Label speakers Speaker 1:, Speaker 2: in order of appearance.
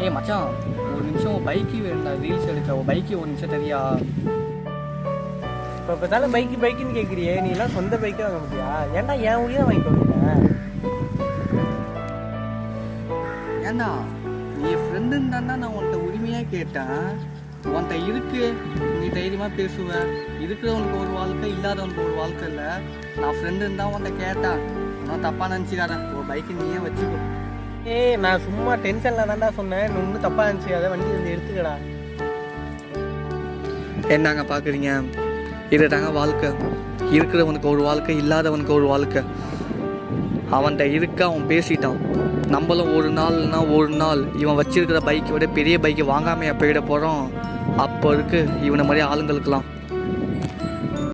Speaker 1: ஏய் மச்சான், ஒரு நிமிஷம் பைக்கு வேணும்டா, ரீல்ஸ் எடுக்க. ஒரு பைக்கு ஒரு நிமிஷம் தெரியா?
Speaker 2: இப்போ பார்த்தாலும் பைக்குன்னு கேட்குறியே, நீ எல்லாம் சொந்த பைக்கே வாங்க முடியா? ஏன்டா என் உயிரை வாங்கி கொடுக்குறேன்?
Speaker 1: ஏண்டா நீ ஃப்ரெண்டுன்னு தாண்டா நான் உன்கிட்ட உரிமையாக கேட்டேன். உன்கிட்ட இருக்கு, நீ தைரியமாக பேசுவ. இருக்கிறவனுக்கு ஒரு வாழ்க்கை, இல்லாதவனுக்கு ஒரு வாழ்க்கை இல்லை. நான் ஃப்ரெண்டுன்னு தான் உன்கிட்ட கேட்டேன். நான் தப்பாக நினச்சிக்காரன். ஒரு பைக்கு நீயே வச்சுக்கோ.
Speaker 2: ஏய், நான் சும்மா டென்ஷனில் தான்டா சொன்னேன். நீ ஒன்றும் தப்பாக இருந்துச்சு, அதை வண்டி வந்து எடுத்துக்கடா.
Speaker 1: என்னங்க பார்க்குறீங்க? இதுதாங்க வாழ்க்கை. இருக்கிறவனுக்கு ஒரு வாழ்க்கை, இல்லாதவனுக்கு ஒரு வாழ்க்கை. அவன்கிட்ட இருக்க, அவன் பேசிட்டான். நம்மளும் ஒரு நாள் இவன் வச்சிருக்கிற பைக்கை விட பெரிய பைக்கை வாங்காமையா போயிட போகிறோம். அப்போ இருக்கு இவனை மாதிரி ஆளுங்களுக்கெல்லாம்.